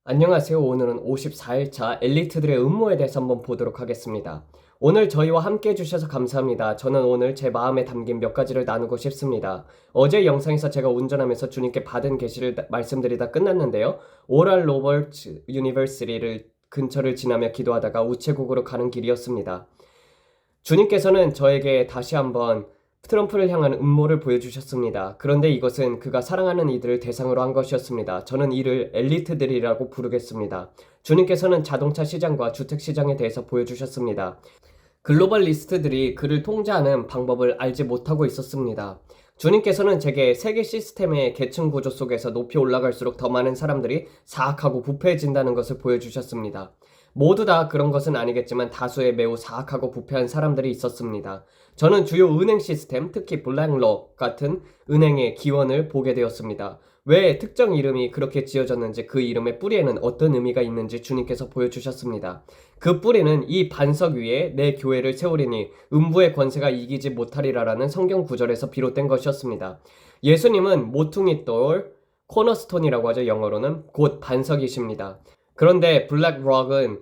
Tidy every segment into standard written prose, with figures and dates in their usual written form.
안녕하세요. 오늘은 54일차 엘리트들의 음모에 대해서 한번 보도록 하겠습니다. 오늘 저희와 함께 해주셔서 감사합니다. 저는 오늘 제 마음에 담긴 몇 가지를 나누고 싶습니다. 어제 영상에서 제가 운전하면서 주님께 받은 계시를 말씀드리다 끝났는데요. 오랄 로버츠 유니버시티를 근처를 지나며 기도하다가 우체국으로 가는 길이었습니다. 주님께서는 저에게 다시 한번 트럼프를 향한 음모를 보여주셨습니다. 그런데 이것은 그가 사랑하는 이들을 대상으로 한 것이었습니다. 저는 이를 엘리트들이라고 부르겠습니다. 주님께서는 자동차 시장과 주택 시장에 대해서 보여주셨습니다. 글로벌리스트들이 그를 통제하는 방법을 알지 못하고 있었습니다. 주님께서는 제게 세계 시스템의 계층 구조 속에서 높이 올라갈수록 더 많은 사람들이 사악하고 부패해진다는 것을 보여주셨습니다. 모두 다 그런 것은 아니겠지만 다수의 매우 사악하고 부패한 사람들이 있었습니다. 저는 주요 은행 시스템, 특히 블랙록 같은 은행의 기원을 보게 되었습니다. 왜 특정 이름이 그렇게 지어졌는지 그 이름의 뿌리에는 어떤 의미가 있는지 주님께서 보여주셨습니다. 그 뿌리는 이 반석 위에 내 교회를 세우리니 음부의 권세가 이기지 못하리라라는 성경 구절에서 비롯된 것이었습니다. 예수님은 모퉁이 돌, 코너스톤이라고 하죠. 영어로는 곧 반석이십니다. 그런데 블랙록은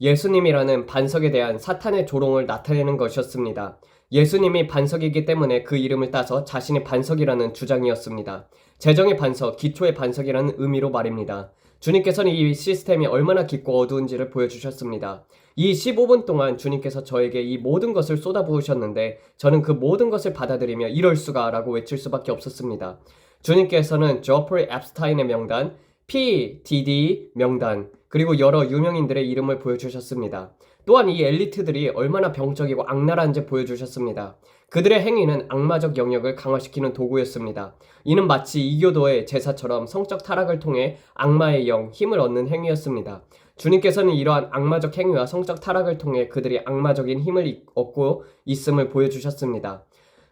예수님이라는 반석에 대한 사탄의 조롱을 나타내는 것이었습니다. 예수님이 반석이기 때문에 그 이름을 따서 자신이 반석이라는 주장이었습니다. 재정의 반석, 기초의 반석이라는 의미로 말입니다. 주님께서는 이 시스템이 얼마나 깊고 어두운지를 보여주셨습니다. 이 15분 동안 주님께서 저에게 이 모든 것을 쏟아부으셨는데 저는 그 모든 것을 받아들이며 이럴 수가 라고 외칠 수밖에 없었습니다. 주님께서는 조프리 앱스타인의 명단, PDD 명단, 그리고 여러 유명인들의 이름을 보여주셨습니다. 또한 이 엘리트들이 얼마나 병적이고 악랄한지 보여주셨습니다. 그들의 행위는 악마적 영역을 강화시키는 도구였습니다. 이는 마치 이교도의 제사처럼 성적 타락을 통해 악마의 영, 힘을 얻는 행위였습니다. 주님께서는 이러한 악마적 행위와 성적 타락을 통해 그들이 악마적인 힘을 얻고 있음을 보여주셨습니다.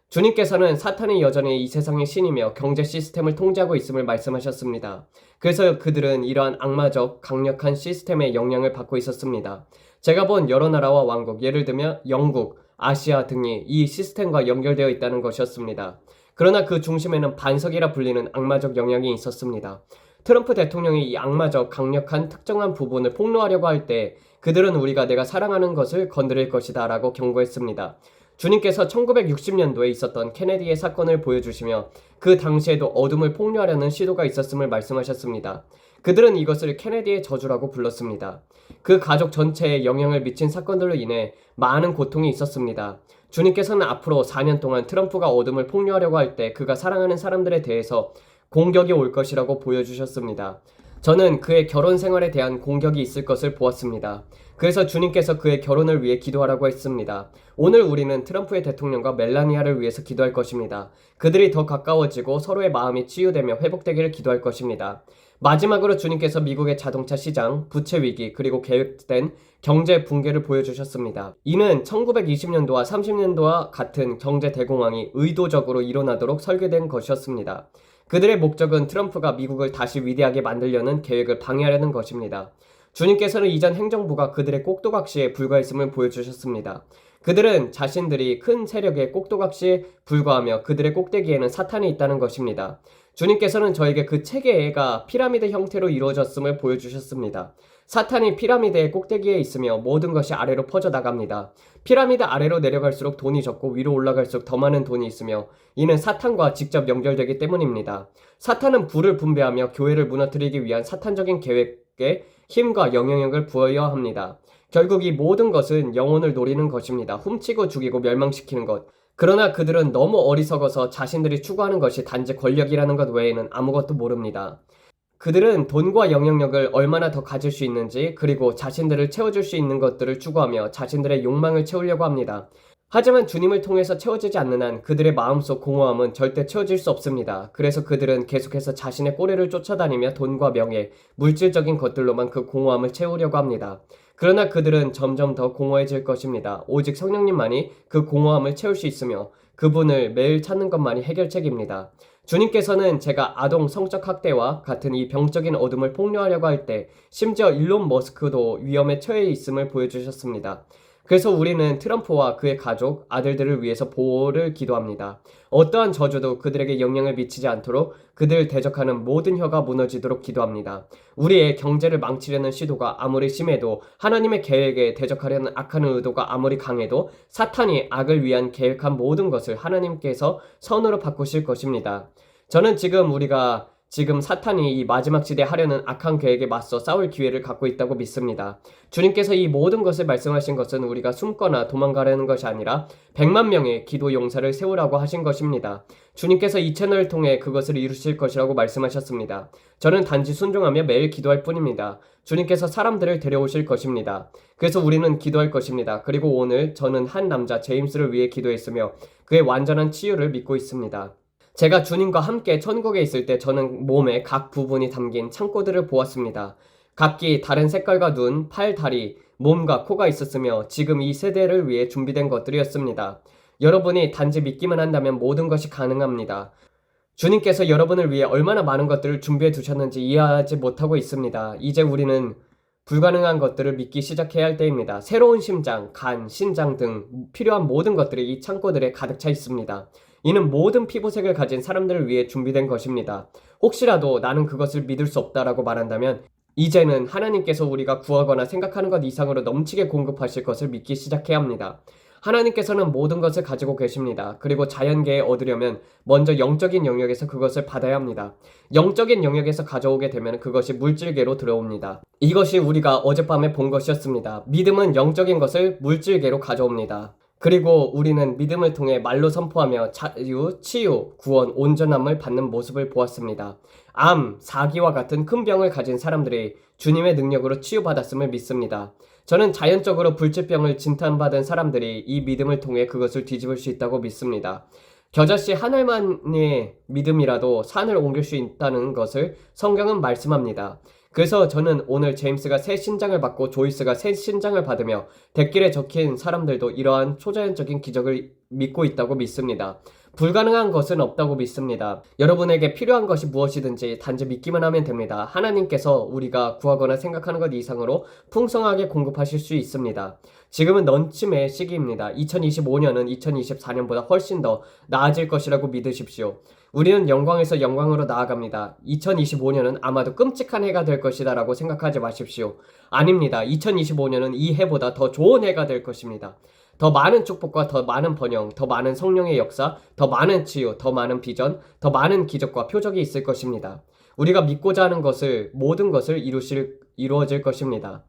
주님께서는 사탄이 여전히 이 세상의 신이며 경제 시스템을 통제하고 있음을 말씀하셨습니다. 그래서 그들은 이러한 악마적 강력한 시스템의 영향을 받고 있었습니다. 제가 본 여러 나라와 왕국, 예를 들면 영국, 아시아 등이 이 시스템과 연결되어 있다는 것이었습니다. 그러나 그 중심에는 반석이라 불리는 악마적 영향이 있었습니다. 트럼프 대통령이 이 악마적 강력한 특정한 부분을 폭로하려고 할 때 그들은 우리가 내가 사랑하는 것을 건드릴 것이다 라고 경고했습니다. 주님께서 1960년도에 있었던 케네디의 사건을 보여주시며 그 당시에도 어둠을 폭로하려는 시도가 있었음을 말씀하셨습니다. 그들은 이것을 케네디의 저주라고 불렀습니다. 그 가족 전체에 영향을 미친 사건들로 인해 많은 고통이 있었습니다. 주님께서는 앞으로 4년 동안 트럼프가 어둠을 폭로하려고 할 때 그가 사랑하는 사람들에 대해서 공격이 올 것이라고 보여주셨습니다. 저는 그의 결혼 생활에 대한 공격이 있을 것을 보았습니다. 그래서 주님께서 그의 결혼을 위해 기도하라고 했습니다. 오늘 우리는 트럼프의 대통령과 멜라니아를 위해서 기도할 것입니다. 그들이 더 가까워지고 서로의 마음이 치유되며 회복되기를 기도할 것입니다. 마지막으로 주님께서 미국의 자동차 시장, 부채 위기, 그리고 계획된 경제 붕괴를 보여주셨습니다. 이는 1920년도와 30년도와 같은 경제 대공황이 의도적으로 일어나도록 설계된 것이었습니다. 그들의 목적은 트럼프가 미국을 다시 위대하게 만들려는 계획을 방해하려는 것입니다. 주님께서는 이전 행정부가 그들의 꼭두각시에 불과했음을 보여주셨습니다. 그들은 자신들이 큰 세력의 꼭두각시에 불과하며 그들의 꼭대기에는 사탄이 있다는 것입니다. 주님께서는 저에게 그 체계가 피라미드 형태로 이루어졌음을 보여주셨습니다. 사탄이 피라미드의 꼭대기에 있으며 모든 것이 아래로 퍼져나갑니다. 피라미드 아래로 내려갈수록 돈이 적고 위로 올라갈수록 더 많은 돈이 있으며 이는 사탄과 직접 연결되기 때문입니다. 사탄은 불을 분배하며 교회를 무너뜨리기 위한 사탄적인 계획에 힘과 영향력을 부여해야 합니다. 결국 이 모든 것은 영혼을 노리는 것입니다. 훔치고 죽이고 멸망시키는 것. 그러나 그들은 너무 어리석어서 자신들이 추구하는 것이 단지 권력이라는 것 외에는 아무것도 모릅니다. 그들은 돈과 영향력을 얼마나 더 가질 수 있는지 그리고 자신들을 채워줄 수 있는 것들을 추구하며 자신들의 욕망을 채우려고 합니다. 하지만 주님을 통해서 채워지지 않는 한 그들의 마음속 공허함은 절대 채워질 수 없습니다. 그래서 그들은 계속해서 자신의 꼬리를 쫓아다니며 돈과 명예, 물질적인 것들로만 그 공허함을 채우려고 합니다. 그러나 그들은 점점 더 공허해질 것입니다. 오직 성령님만이 그 공허함을 채울 수 있으며 그분을 매일 찾는 것만이 해결책입니다. 주님께서는 제가 아동 성적 학대와 같은 이 병적인 어둠을 폭로하려고 할 때 심지어 일론 머스크도 위험에 처해 있음을 보여주셨습니다. 그래서 우리는 트럼프와 그의 가족, 아들들을 위해서 보호를 기도합니다. 어떠한 저주도 그들에게 영향을 미치지 않도록 그들을 대적하는 모든 혀가 무너지도록 기도합니다. 우리의 경제를 망치려는 시도가 아무리 심해도 하나님의 계획에 대적하려는 악한 의도가 아무리 강해도 사탄이 악을 위한 계획한 모든 것을 하나님께서 선으로 바꾸실 것입니다. 저는 우리가 지금 사탄이 이 마지막 시대에 하려는 악한 계획에 맞서 싸울 기회를 갖고 있다고 믿습니다. 주님께서 이 모든 것을 말씀하신 것은 우리가 숨거나 도망가려는 것이 아니라 100만 명의 기도 용사를 세우라고 하신 것입니다. 주님께서 이 채널을 통해 그것을 이루실 것이라고 말씀하셨습니다. 저는 단지 순종하며 매일 기도할 뿐입니다. 주님께서 사람들을 데려오실 것입니다. 그래서 우리는 기도할 것입니다. 그리고 오늘 저는 한 남자 제임스를 위해 기도했으며 그의 완전한 치유를 믿고 있습니다. 제가 주님과 함께 천국에 있을 때 저는 몸의 각 부분이 담긴 창고들을 보았습니다. 각기 다른 색깔과 눈, 팔, 다리, 몸과 코가 있었으며 지금 이 세대를 위해 준비된 것들이었습니다. 여러분이 단지 믿기만 한다면 모든 것이 가능합니다. 주님께서 여러분을 위해 얼마나 많은 것들을 준비해 두셨는지 이해하지 못하고 있습니다. 이제 우리는 불가능한 것들을 믿기 시작해야 할 때입니다. 새로운 심장, 간, 신장 등 필요한 모든 것들이 이 창고들에 가득 차 있습니다. 이는 모든 피부색을 가진 사람들을 위해 준비된 것입니다. 혹시라도 나는 그것을 믿을 수 없다라고 말한다면 이제는 하나님께서 우리가 구하거나 생각하는 것 이상으로 넘치게 공급하실 것을 믿기 시작해야 합니다. 하나님께서는 모든 것을 가지고 계십니다. 그리고 자연계에 얻으려면 먼저 영적인 영역에서 그것을 받아야 합니다. 영적인 영역에서 가져오게 되면 그것이 물질계로 들어옵니다. 이것이 우리가 어젯밤에 본 것이었습니다. 믿음은 영적인 것을 물질계로 가져옵니다. 그리고 우리는 믿음을 통해 말로 선포하며 자유, 치유, 구원, 온전함을 받는 모습을 보았습니다. 암, 사기와 같은 큰 병을 가진 사람들이 주님의 능력으로 치유받았음을 믿습니다. 저는 자연적으로 불치병을 진단받은 사람들이 이 믿음을 통해 그것을 뒤집을 수 있다고 믿습니다. 겨자씨 한 알만의 믿음이라도 산을 옮길 수 있다는 것을 성경은 말씀합니다. 그래서 저는 오늘 제임스가 새 신장을 받고 조이스가 새 신장을 받으며 댓글에 적힌 사람들도 이러한 초자연적인 기적을 믿고 있다고 믿습니다. 불가능한 것은 없다고 믿습니다. 여러분에게 필요한 것이 무엇이든지 단지 믿기만 하면 됩니다. 하나님께서 우리가 구하거나 생각하는 것 이상으로 풍성하게 공급하실 수 있습니다. 지금은 넘침의 시기입니다. 2025년은 2024년보다 훨씬 더 나아질 것이라고 믿으십시오. 우리는 영광에서 영광으로 나아갑니다. 2025년은 아마도 끔찍한 해가 될 것이다 라고 생각하지 마십시오. 아닙니다. 2025년은 이 해보다 더 좋은 해가 될 것입니다. 더 많은 축복과 더 많은 번영, 더 많은 성령의 역사, 더 많은 치유, 더 많은 비전, 더 많은 기적과 표적이 있을 것입니다. 우리가 믿고자 하는 모든 것을 이루어질 것입니다.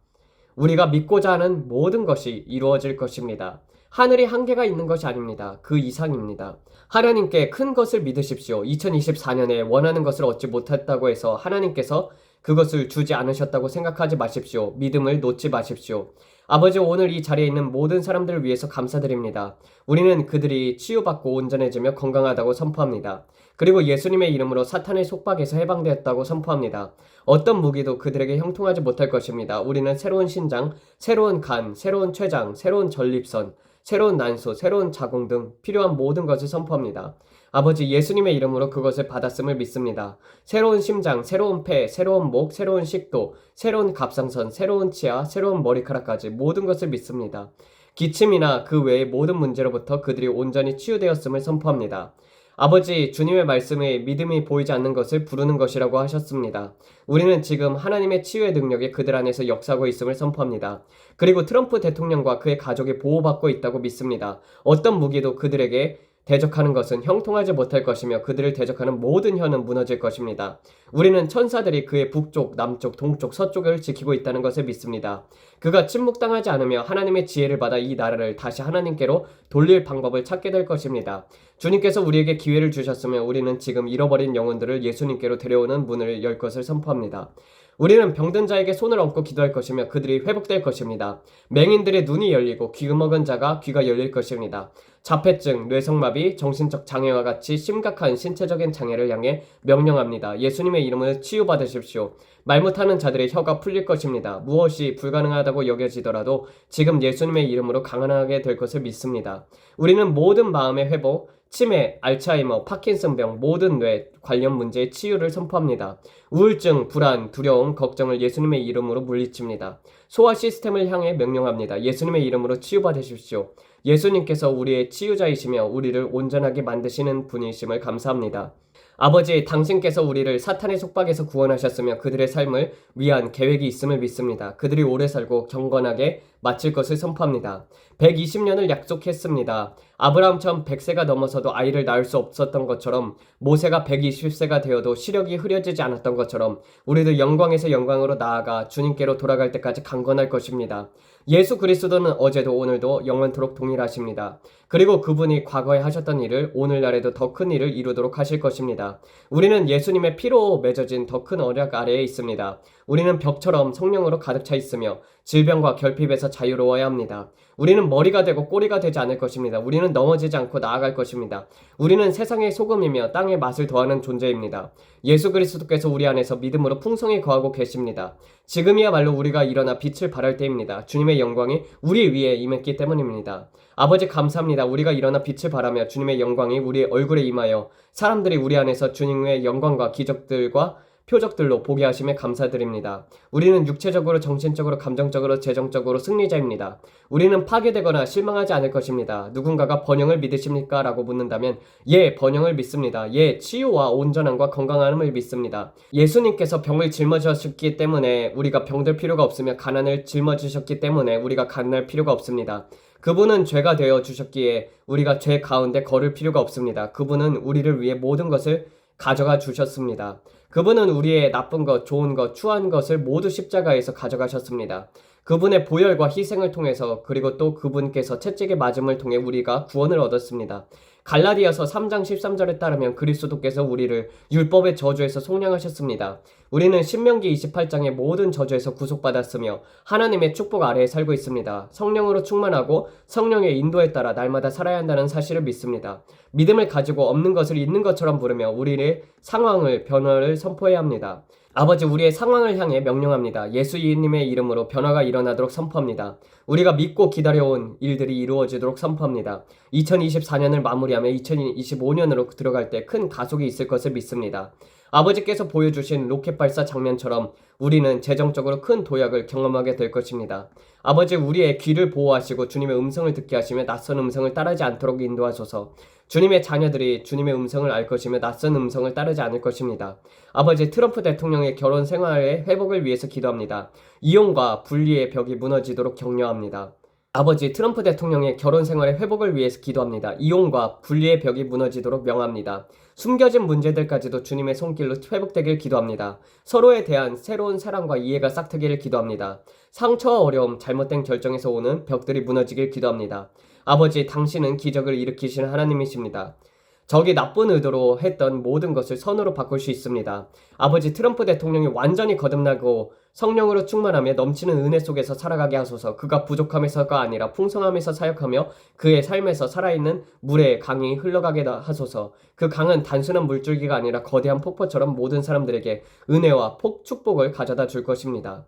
우리가 믿고자 하는 모든 것이 이루어질 것입니다. 하늘이 한계가 있는 것이 아닙니다. 그 이상입니다. 하나님께 큰 것을 믿으십시오. 2024년에 원하는 것을 얻지 못했다고 해서 하나님께서 그것을 주지 않으셨다고 생각하지 마십시오. 믿음을 놓지 마십시오. 아버지, 오늘 이 자리에 있는 모든 사람들을 위해서 감사드립니다. 우리는 그들이 치유받고 온전해지며 건강하다고 선포합니다. 그리고 예수님의 이름으로 사탄의 속박에서 해방되었다고 선포합니다. 어떤 무기도 그들에게 형통하지 못할 것입니다. 우리는 새로운 신장, 새로운 간, 새로운 췌장, 새로운 전립선, 새로운 난소, 새로운 자궁 등 필요한 모든 것을 선포합니다. 아버지, 예수님의 이름으로 그것을 받았음을 믿습니다. 새로운 심장, 새로운 폐, 새로운 목, 새로운 식도, 새로운 갑상선, 새로운 치아, 새로운 머리카락까지 모든 것을 믿습니다. 기침이나 그 외의 모든 문제로부터 그들이 온전히 치유되었음을 선포합니다. 아버지, 주님의 말씀에 믿음이 보이지 않는 것을 부르는 것이라고 하셨습니다. 우리는 지금 하나님의 치유의 능력이 그들 안에서 역사하고 있음을 선포합니다. 그리고 트럼프 대통령과 그의 가족이 보호받고 있다고 믿습니다. 어떤 무기도 그들에게 대적하는 것은 형통하지 못할 것이며 그들을 대적하는 모든 혀는 무너질 것입니다. 우리는 천사들이 그의 북쪽, 남쪽, 동쪽, 서쪽을 지키고 있다는 것을 믿습니다. 그가 침묵당하지 않으며 하나님의 지혜를 받아 이 나라를 다시 하나님께로 돌릴 방법을 찾게 될 것입니다. 주님께서 우리에게 기회를 주셨으며 우리는 지금 잃어버린 영혼들을 예수님께로 데려오는 문을 열 것을 선포합니다. 우리는 병든 자에게 손을 얹고 기도할 것이며 그들이 회복될 것입니다. 맹인들의 눈이 열리고 귀 먹은 자가 귀가 열릴 것입니다. 자폐증, 뇌성마비, 정신적 장애와 같이 심각한 신체적인 장애를 향해 명령합니다. 예수님의 이름으로 치유받으십시오. 말 못하는 자들의 혀가 풀릴 것입니다. 무엇이 불가능하다고 여겨지더라도 지금 예수님의 이름으로 강하게 될 것을 믿습니다. 우리는 모든 마음의 회복, 치매, 알츠하이머, 파킨슨병, 모든 뇌 관련 문제의 치유를 선포합니다. 우울증, 불안, 두려움, 걱정을 예수님의 이름으로 물리칩니다. 소화 시스템을 향해 명령합니다. 예수님의 이름으로 치유받으십시오. 예수님께서 우리의 치유자이시며 우리를 온전하게 만드시는 분이심을 감사합니다. 아버지, 당신께서 우리를 사탄의 속박에서 구원하셨으며 그들의 삶을 위한 계획이 있음을 믿습니다. 그들이 오래 살고 경건하게 마칠 것을 선포합니다. 120년을 약속했습니다. 아브라함처럼 100세가 넘어서도 아이를 낳을 수 없었던 것처럼, 모세가 120세가 되어도 시력이 흐려지지 않았던 것처럼 우리도 영광에서 영광으로 나아가 주님께로 돌아갈 때까지 강건할 것입니다. 예수 그리스도는 어제도 오늘도 영원토록 동일하십니다. 그리고 그분이 과거에 하셨던 일을 오늘날에도 더 큰 일을 이루도록 하실 것입니다. 우리는 예수님의 피로 맺어진 더 큰 언약 아래에 있습니다. 우리는 벽처럼 성령으로 가득 차 있으며 질병과 결핍에서 자유로워야 합니다. 우리는 머리가 되고 꼬리가 되지 않을 것입니다. 우리는 넘어지지 않고 나아갈 것입니다. 우리는 세상의 소금이며 땅의 맛을 더하는 존재입니다. 예수 그리스도께서 우리 안에서 믿음으로 풍성히 거하고 계십니다. 지금이야말로 우리가 일어나 빛을 발할 때입니다. 주님의 영광이 우리 위에 임했기 때문입니다. 아버지, 감사합니다. 우리가 일어나 빛을 발하며 주님의 영광이 우리의 얼굴에 임하여 사람들이 우리 안에서 주님의 영광과 기적들과 표적들로 보게 하심에 감사드립니다. 우리는 육체적으로, 정신적으로, 감정적으로, 재정적으로 승리자입니다. 우리는 파괴되거나 실망하지 않을 것입니다. 누군가가 번영을 믿으십니까? 라고 묻는다면 예, 번영을 믿습니다. 예, 치유와 온전함과 건강함을 믿습니다. 예수님께서 병을 짊어지셨기 때문에 우리가 병들 필요가 없으며 가난을 짊어지셨기 때문에 우리가 가난할 필요가 없습니다. 그분은 죄가 되어 주셨기에 우리가 죄 가운데 걸을 필요가 없습니다. 그분은 우리를 위해 모든 것을 가져가 주셨습니다. 그분은 우리의 나쁜 것, 좋은 것, 추한 것을 모두 십자가에서 가져가셨습니다. 그분의 보혈과 희생을 통해서, 그리고 또 그분께서 채찍에 맞음을 통해 우리가 구원을 얻었습니다. 갈라디아서 3장 13절에 따르면 그리스도께서 우리를 율법의 저주에서 속량하셨습니다. 우리는 신명기 28장의 모든 저주에서 구속받았으며 하나님의 축복 아래에 살고 있습니다. 성령으로 충만하고 성령의 인도에 따라 날마다 살아야 한다는 사실을 믿습니다. 믿음을 가지고 없는 것을 있는 것처럼 부르며 우리의 상황을 변화를 선포해야 합니다. 아버지, 우리의 상황을 향해 명령합니다. 예수님의 이름으로 변화가 일어나도록 선포합니다. 우리가 믿고 기다려온 일들이 이루어지도록 선포합니다. 2024년을 마무리하며 2025년으로 들어갈 때 큰 가속이 있을 것을 믿습니다. 아버지께서 보여주신 로켓 발사 장면처럼 우리는 재정적으로 큰 도약을 경험하게 될 것입니다. 아버지, 우리의 귀를 보호하시고 주님의 음성을 듣게 하시며 낯선 음성을 따르지 않도록 인도하소서. 주님의 자녀들이 주님의 음성을 알 것이며 낯선 음성을 따르지 않을 것입니다. 아버지, 트럼프 대통령의 결혼 생활의 회복을 위해서 기도합니다. 이혼과 분리의 벽이 무너지도록 격려합니다. 아버지, 트럼프 대통령의 결혼 생활의 회복을 위해서 기도합니다. 이혼과 분리의 벽이 무너지도록 명합니다. 숨겨진 문제들까지도 주님의 손길로 회복되길 기도합니다. 서로에 대한 새로운 사랑과 이해가 싹트기를 기도합니다. 상처와 어려움, 잘못된 결정에서 오는 벽들이 무너지길 기도합니다. 아버지, 당신은 기적을 일으키시는 하나님이십니다. 적이 나쁜 의도로 했던 모든 것을 선으로 바꿀 수 있습니다. 아버지, 트럼프 대통령이 완전히 거듭나고 성령으로 충만하며 넘치는 은혜 속에서 살아가게 하소서. 그가 부족함에서가 아니라 풍성함에서 사역하며 그의 삶에서 살아있는 물의 강이 흘러가게 하소서. 그 강은 단순한 물줄기가 아니라 거대한 폭포처럼 모든 사람들에게 은혜와 축복을 가져다 줄 것입니다.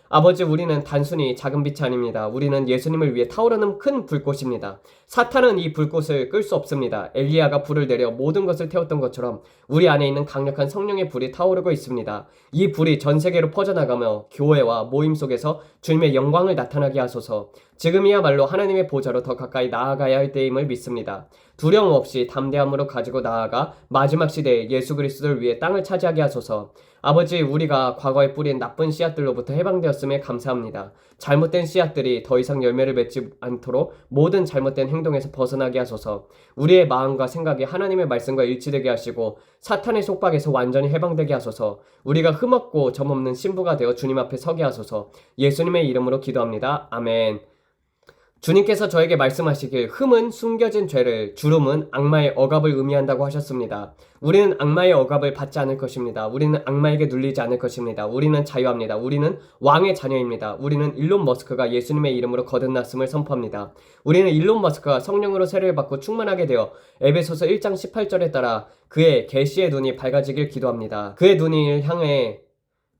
아버지, 우리는 단순히 작은 빛이 아닙니다. 우리는 예수님을 위해 타오르는 큰 불꽃입니다. 사탄은 이 불꽃을 끌 수 없습니다. 엘리야가 불을 내려 모든 것을 태웠던 것처럼 우리 안에 있는 강력한 성령의 불이 타오르고 있습니다. 이 불이 전 세계로 퍼져나가며 교회와 모임 속에서 주님의 영광을 나타나게 하소서. 지금이야말로 하나님의 보좌로 더 가까이 나아가야 할 때임을 믿습니다. 두려움 없이 담대함으로 가지고 나아가 마지막 시대에 예수 그리스도를 위해 땅을 차지하게 하소서. 아버지, 우리가 과거에 뿌린 나쁜 씨앗들로부터 해방되었음에 감사합니다. 잘못된 씨앗들이 더 이상 열매를 맺지 않도록 모든 잘못된 행동에서 벗어나게 하소서. 우리의 마음과 생각이 하나님의 말씀과 일치되게 하시고 사탄의 속박에서 완전히 해방되게 하소서. 우리가 흠없고 점없는 신부가 되어 주님 앞에 서게 하소서. 예수님의 이름으로 기도합니다. 아멘. 주님께서 저에게 말씀하시길 흠은 숨겨진 죄를, 주름은 악마의 억압을 의미한다고 하셨습니다. 우리는 악마의 억압을 받지 않을 것입니다. 우리는 악마에게 눌리지 않을 것입니다. 우리는 자유합니다. 우리는 왕의 자녀입니다. 우리는 일론 머스크가 예수님의 이름으로 거듭났음을 선포합니다. 우리는 일론 머스크가 성령으로 세례를 받고 충만하게 되어 에베소서 1장 18절에 따라 그의 계시의 눈이 밝아지길 기도합니다. 그의 눈을 향해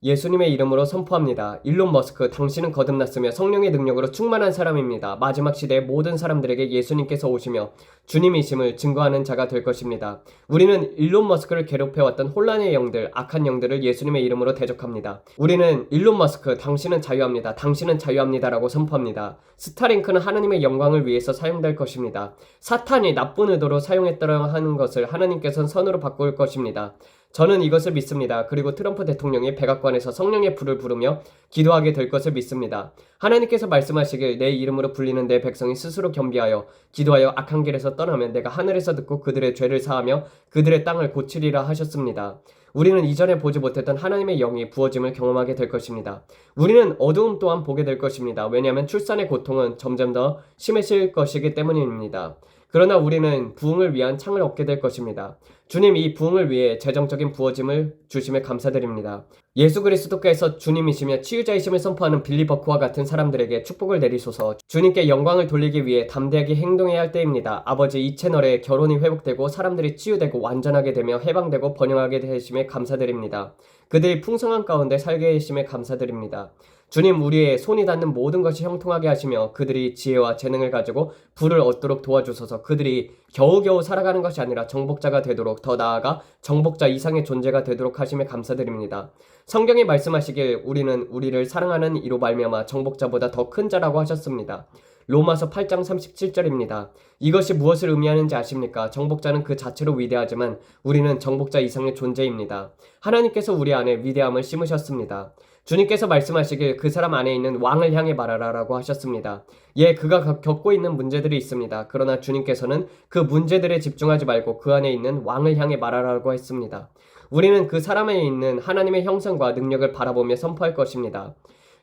예수님의 이름으로 선포합니다. 일론 머스크, 당신은 거듭났으며 성령의 능력으로 충만한 사람입니다. 마지막 시대의 모든 사람들에게 예수님께서 오시며 주님이심을 증거하는 자가 될 것입니다. 우리는 일론 머스크를 괴롭혀왔던 혼란의 영들, 악한 영들을 예수님의 이름으로 대적합니다. 우리는 일론 머스크, 당신은 자유합니다. 당신은 자유합니다라고 선포합니다. 스타링크는 하나님의 영광을 위해서 사용될 것입니다. 사탄이 나쁜 의도로 사용했다고 하는 것을 하나님께서는 선으로 바꿀 것입니다. 저는 이것을 믿습니다. 그리고 트럼프 대통령이 백악관에서 성령의 불을 부르며 기도하게 될 것을 믿습니다. 하나님께서 말씀하시길 내 이름으로 불리는 내 백성이 스스로 겸비하여 기도하여 악한 길에서 떠나면 내가 하늘에서 듣고 그들의 죄를 사하며 그들의 땅을 고치리라 하셨습니다. 우리는 이전에 보지 못했던 하나님의 영이 부어짐을 경험하게 될 것입니다. 우리는 어두움 또한 보게 될 것입니다. 왜냐하면 출산의 고통은 점점 더 심해질 것이기 때문입니다. 그러나 우리는 부흥을 위한 창을 얻게 될 것입니다. 주님, 이 부흥을 위해 재정적인 부어짐을 주심에 감사드립니다. 예수 그리스도께서 주님이시며 치유자이심을 선포하는 빌리 버크와 같은 사람들에게 축복을 내리소서. 주님께 영광을 돌리기 위해 담대하게 행동해야 할 때입니다. 아버지, 이 채널에 결혼이 회복되고 사람들이 치유되고 완전하게 되며 해방되고 번영하게 되심에 감사드립니다. 그들이 풍성한 가운데 살게 하심에 감사드립니다. 주님, 우리의 손이 닿는 모든 것이 형통하게 하시며 그들이 지혜와 재능을 가지고 부를 얻도록 도와주소서. 그들이 겨우겨우 살아가는 것이 아니라 정복자가 되도록, 더 나아가 정복자 이상의 존재가 되도록 하심에 감사드립니다. 성경이 말씀하시길 우리는 우리를 사랑하는 이로 말미암아 정복자보다 더 큰 자라고 하셨습니다. 로마서 8장 37절입니다. 이것이 무엇을 의미하는지 아십니까? 정복자는 그 자체로 위대하지만 우리는 정복자 이상의 존재입니다. 하나님께서 우리 안에 위대함을 심으셨습니다. 주님께서 말씀하시길 그 사람 안에 있는 왕을 향해 말하라 라고 하셨습니다. 예, 그가 겪고 있는 문제들이 있습니다. 그러나 주님께서는 그 문제들에 집중하지 말고 그 안에 있는 왕을 향해 말하라고 했습니다. 우리는 그 사람 안에 있는 하나님의 형상과 능력을 바라보며 선포할 것입니다.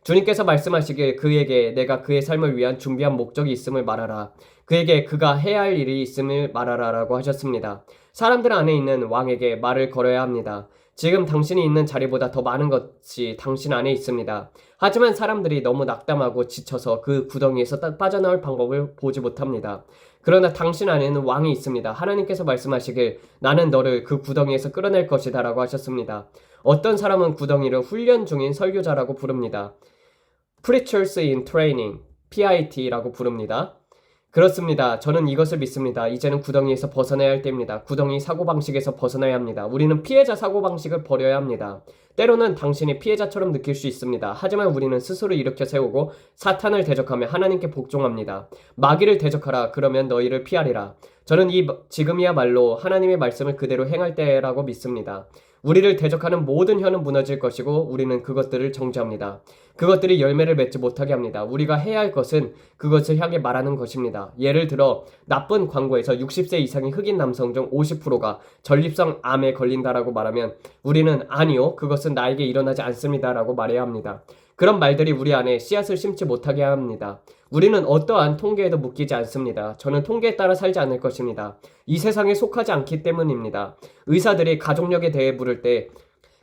주님께서 말씀하시길 그에게 내가 그의 삶을 위한 준비한 목적이 있음을 말하라. 그에게 그가 해야 할 일이 있음을 말하라 라고 하셨습니다. 사람들 안에 있는 왕에게 말을 걸어야 합니다. 지금 당신이 있는 자리보다 더 많은 것이 당신 안에 있습니다. 하지만 사람들이 너무 낙담하고 지쳐서 그 구덩이에서 빠져나올 방법을 보지 못합니다. 그러나 당신 안에는 왕이 있습니다. 하나님께서 말씀하시길 나는 너를 그 구덩이에서 끌어낼 것이다 라고 하셨습니다. 어떤 사람은 구덩이를 훈련 중인 설교자라고 부릅니다. Preachers in Training, PIT라고 부릅니다. 그렇습니다. 저는 이것을 믿습니다. 이제는 구덩이에서 벗어나야 할 때입니다. 구덩이 사고방식에서 벗어나야 합니다. 우리는 피해자 사고방식을 버려야 합니다. 때로는 당신이 피해자처럼 느낄 수 있습니다. 하지만 우리는 스스로 일으켜 세우고 사탄을 대적하며 하나님께 복종합니다. 마귀를 대적하라. 그러면 너희를 피하리라. 저는 지금이야말로 하나님의 말씀을 그대로 행할 때라고 믿습니다. 우리를 대적하는 모든 혀는 무너질 것이고 우리는 그것들을 정죄합니다. 그것들이 열매를 맺지 못하게 합니다. 우리가 해야 할 것은 그것을 향해 말하는 것입니다. 예를 들어 나쁜 광고에서 60세 이상의 흑인 남성 중 50%가 전립선 암에 걸린다라고 말하면 우리는 아니요, 그것은 나에게 일어나지 않습니다 라고 말해야 합니다. 그런 말들이 우리 안에 씨앗을 심지 못하게 합니다. 우리는 어떠한 통계에도 묶이지 않습니다. 저는 통계에 따라 살지 않을 것입니다. 이 세상에 속하지 않기 때문입니다. 의사들이 가족력에 대해 물을 때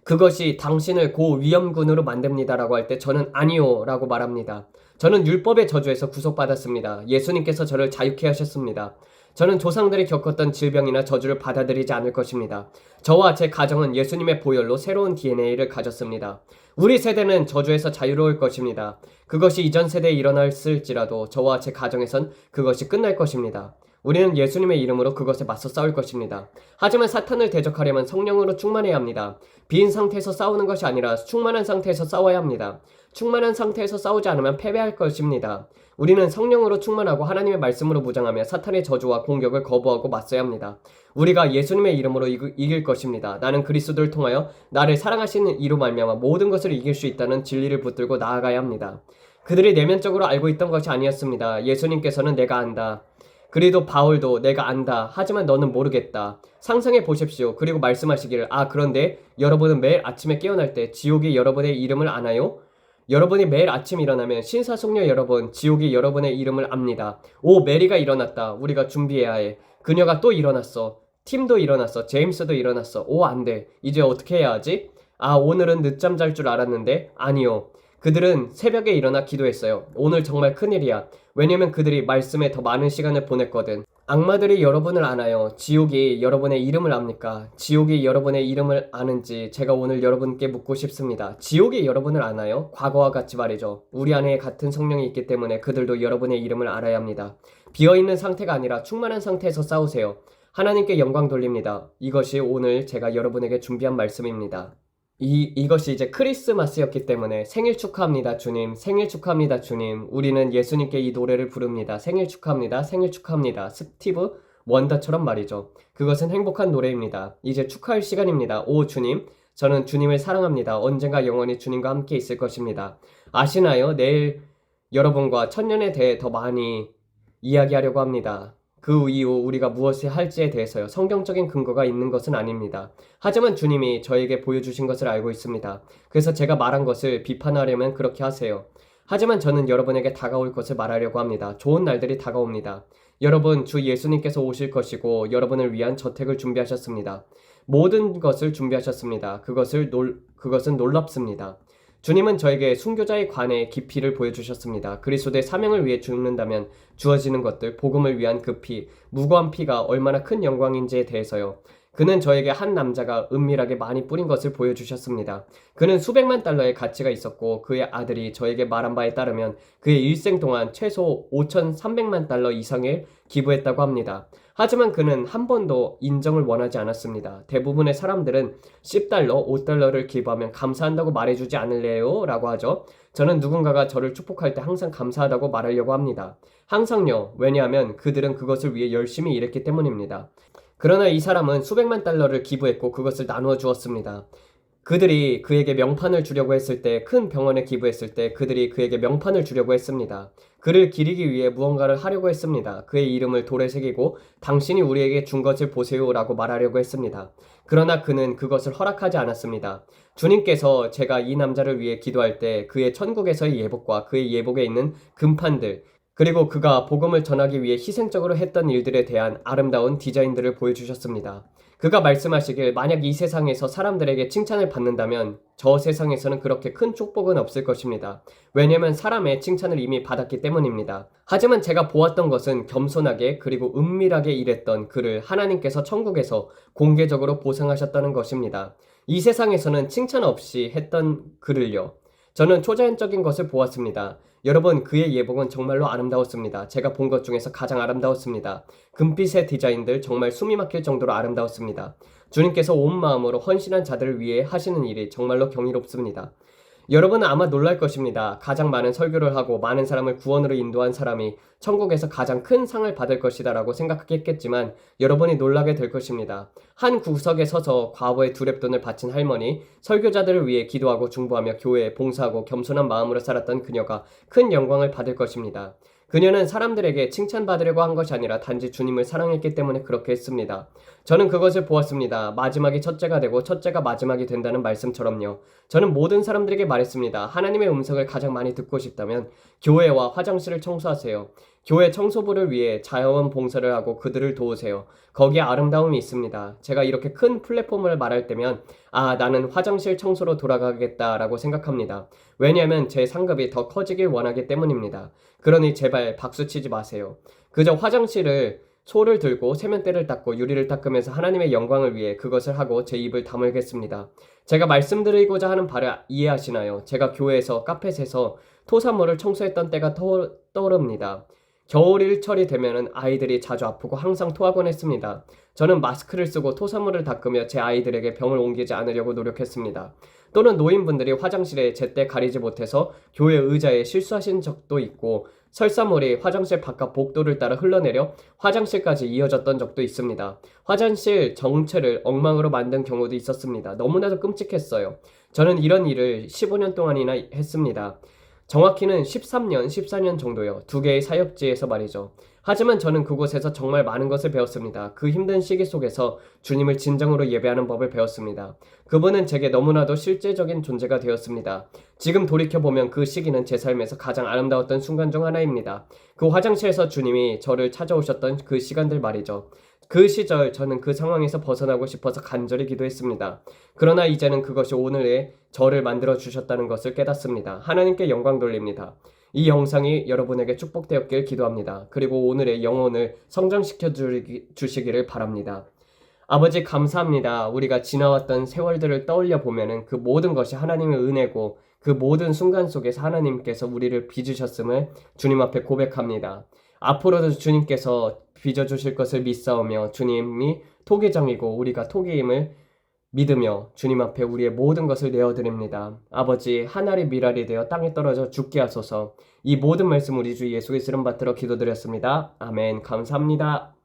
그것이 당신을 고위험군으로 만듭니다라고 할 때 저는 아니요 라고 말합니다. 저는 율법의 저주에서 구속받았습니다. 예수님께서 저를 자유케 하셨습니다. 저는 조상들이 겪었던 질병이나 저주를 받아들이지 않을 것입니다. 저와 제 가정은 예수님의 보혈로 새로운 DNA를 가졌습니다. 우리 세대는 저주에서 자유로울 것입니다. 그것이 이전 세대에 일어났을지라도 저와 제 가정에선 그것이 끝날 것입니다. 우리는 예수님의 이름으로 그것에 맞서 싸울 것입니다. 하지만 사탄을 대적하려면 성령으로 충만해야 합니다. 빈 상태에서 싸우는 것이 아니라 충만한 상태에서 싸워야 합니다. 충만한 상태에서 싸우지 않으면 패배할 것입니다. 우리는 성령으로 충만하고 하나님의 말씀으로 무장하며 사탄의 저주와 공격을 거부하고 맞서야 합니다. 우리가 예수님의 이름으로 이길 것입니다. 나는 그리스도를 통하여 나를 사랑하시는 이로 말미암아 모든 것을 이길 수 있다는 진리를 붙들고 나아가야 합니다. 그들이 내면적으로 알고 있던 것이 아니었습니다. 예수님께서는 내가 안다. 그래도 바울도 내가 안다. 하지만 너는 모르겠다. 상상해 보십시오. 그리고 말씀하시기를 그런데 여러분은 매일 아침에 깨어날 때 지옥이 여러분의 이름을 아나요? 여러분이 매일 아침 일어나면 신사숙녀 여러분, 지옥이 여러분의 이름을 압니다. 오, 메리가 일어났다. 우리가 준비해야 해. 그녀가 또 일어났어. 팀도 일어났어. 제임스도 일어났어. 오, 안 돼. 이제 어떻게 해야 하지? 오늘은 늦잠 잘 줄 알았는데 아니요. 그들은 새벽에 일어나 기도했어요. 오늘 정말 큰일이야. 왜냐면 그들이 말씀에 더 많은 시간을 보냈거든. 악마들이 여러분을 아나요? 지옥이 여러분의 이름을 압니까? 지옥이 여러분의 이름을 아는지 제가 오늘 여러분께 묻고 싶습니다. 지옥이 여러분을 아나요? 과거와 같이 말이죠. 우리 안에 같은 성령이 있기 때문에 그들도 여러분의 이름을 알아야 합니다. 비어있는 상태가 아니라 충만한 상태에서 싸우세요. 하나님께 영광 돌립니다. 이것이 오늘 제가 여러분에게 준비한 말씀입니다. 이것이 이제 크리스마스였기 때문에 생일 축하합니다, 주님. 생일 축하합니다, 주님. 우리는 예수님께 이 노래를 부릅니다. 생일 축하합니다. 생일 축하합니다. 스티브 원더처럼 말이죠. 그것은 행복한 노래입니다. 이제 축하할 시간입니다. 오, 주님. 저는 주님을 사랑합니다. 언젠가 영원히 주님과 함께 있을 것입니다. 아시나요? 내일 여러분과 천년에 대해 더 많이 이야기하려고 합니다. 그 이후 우리가 무엇을 할지에 대해서요. 성경적인 근거가 있는 것은 아닙니다. 하지만 주님이 저에게 보여주신 것을 알고 있습니다. 그래서 제가 말한 것을 비판하려면 그렇게 하세요. 하지만 저는 여러분에게 다가올 것을 말하려고 합니다. 좋은 날들이 다가옵니다. 여러분, 주 예수님께서 오실 것이고 여러분을 위한 저택을 준비하셨습니다. 모든 것을 준비하셨습니다. 그것은 놀랍습니다. 주님은 저에게 순교자의 관의 깊이를 보여주셨습니다. 그리스도의 사명을 위해 죽는다면 주어지는 것들, 복음을 위한 그 피, 무고한 피가 얼마나 큰 영광인지에 대해서요. 그는 저에게 한 남자가 은밀하게 많이 뿌린 것을 보여주셨습니다. 그는 수백만 달러의 가치가 있었고 그의 아들이 저에게 말한 바에 따르면 그의 일생 동안 최소 5,300만 달러 이상을 기부했다고 합니다. 하지만 그는 한 번도 인정을 원하지 않았습니다. 대부분의 사람들은 10달러, 5달러를 기부하면 감사한다고 말해주지 않을래요? 라고 하죠. 저는 누군가가 저를 축복할 때 항상 감사하다고 말하려고 합니다. 항상요. 왜냐하면 그들은 그것을 위해 열심히 일했기 때문입니다. 그러나 이 사람은 수백만 달러를 기부했고 그것을 나누어 주었습니다. 그들이 그에게 명판을 주려고 했을 때, 큰 병원에 기부했을 때 그들이 그에게 명판을 주려고 했습니다. 그를 기리기 위해 무언가를 하려고 했습니다. 그의 이름을 돌에 새기고 당신이 우리에게 준 것을 보세요 라고 말하려고 했습니다. 그러나 그는 그것을 허락하지 않았습니다. 주님께서 제가 이 남자를 위해 기도할 때 그의 천국에서의 예복과 그의 예복에 있는 금판들, 그리고 그가 복음을 전하기 위해 희생적으로 했던 일들에 대한 아름다운 디자인들을 보여주셨습니다. 그가 말씀하시길 만약 이 세상에서 사람들에게 칭찬을 받는다면 저 세상에서는 그렇게 큰 축복은 없을 것입니다. 왜냐하면 사람의 칭찬을 이미 받았기 때문입니다. 하지만 제가 보았던 것은 겸손하게 그리고 은밀하게 일했던 그를 하나님께서 천국에서 공개적으로 보상하셨다는 것입니다. 이 세상에서는 칭찬 없이 했던 그를요. 저는 초자연적인 것을 보았습니다. 여러분, 그의 예복은 정말로 아름다웠습니다. 제가 본 것 중에서 가장 아름다웠습니다. 금빛의 디자인들 정말 숨이 막힐 정도로 아름다웠습니다. 주님께서 온 마음으로 헌신한 자들을 위해 하시는 일이 정말로 경이롭습니다. 여러분은 아마 놀랄 것입니다. 가장 많은 설교를 하고 많은 사람을 구원으로 인도한 사람이 천국에서 가장 큰 상을 받을 것이다 라고 생각했겠지만 여러분이 놀라게 될 것입니다. 한 구석에 서서 과거의 두랩돈을 바친 할머니, 설교자들을 위해 기도하고 중보하며 교회에 봉사하고 겸손한 마음으로 살았던 그녀가 큰 영광을 받을 것입니다. 그녀는 사람들에게 칭찬받으려고 한 것이 아니라 단지 주님을 사랑했기 때문에 그렇게 했습니다. 저는 그것을 보았습니다. 마지막이 첫째가 되고 첫째가 마지막이 된다는 말씀처럼요. 저는 모든 사람들에게 말했습니다. 하나님의 음성을 가장 많이 듣고 싶다면 교회와 화장실을 청소하세요. 교회 청소부를 위해 자원 봉사를 하고 그들을 도우세요. 거기에 아름다움이 있습니다. 제가 이렇게 큰 플랫폼을 말할 때면 나는 화장실 청소로 돌아가겠다라고 생각합니다. 왜냐하면 제 상급이 더 커지길 원하기 때문입니다. 그러니 제발 박수치지 마세요. 그저 화장실을 소를 들고 세면대를 닦고 유리를 닦으면서 하나님의 영광을 위해 그것을 하고 제 입을 다물겠습니다. 제가 말씀드리고자 하는 바를 이해하시나요? 제가 교회에서 카펫에서 토사물을 청소했던 때가 떠오릅니다. 겨울일철이 되면은 아이들이 자주 아프고 항상 토하곤 했습니다. 저는 마스크를 쓰고 토사물을 닦으며 제 아이들에게 병을 옮기지 않으려고 노력했습니다. 또는 노인분들이 화장실에 제때 가리지 못해서 교회 의자에 실수하신 적도 있고 설사물이 화장실 바깥 복도를 따라 흘러내려 화장실까지 이어졌던 적도 있습니다. 화장실 정체를 엉망으로 만든 경우도 있었습니다. 너무나도 끔찍했어요. 저는 이런 일을 15년 동안이나 했습니다. 정확히는 13년, 14년 정도요. 두 개의 사역지에서 말이죠. 하지만 저는 그곳에서 정말 많은 것을 배웠습니다. 그 힘든 시기 속에서 주님을 진정으로 예배하는 법을 배웠습니다. 그분은 제게 너무나도 실제적인 존재가 되었습니다. 지금 돌이켜보면 그 시기는 제 삶에서 가장 아름다웠던 순간 중 하나입니다. 그 화장실에서 주님이 저를 찾아오셨던 그 시간들 말이죠. 그 시절 저는 그 상황에서 벗어나고 싶어서 간절히 기도했습니다. 그러나 이제는 그것이 오늘의 저를 만들어 주셨다는 것을 깨닫습니다. 하나님께 영광 돌립니다. 이 영상이 여러분에게 축복되었길 기도합니다. 그리고 오늘의 영혼을 성장시켜 주시기를 바랍니다. 아버지 감사합니다. 우리가 지나왔던 세월들을 떠올려 보면은 그 모든 것이 하나님의 은혜고 그 모든 순간 속에서 하나님께서 우리를 빚으셨음을 주님 앞에 고백합니다. 앞으로도 주님께서 빚어주실 것을 믿사오며 주님이 토기장이고 우리가 토기임을 믿으며 주님 앞에 우리의 모든 것을 내어드립니다. 아버지 하늘의 미랄이 되어 땅에 떨어져 죽게 하소서. 이 모든 말씀 우리 주 예수 그리스도를 받들어 기도드렸습니다. 아멘. 감사합니다.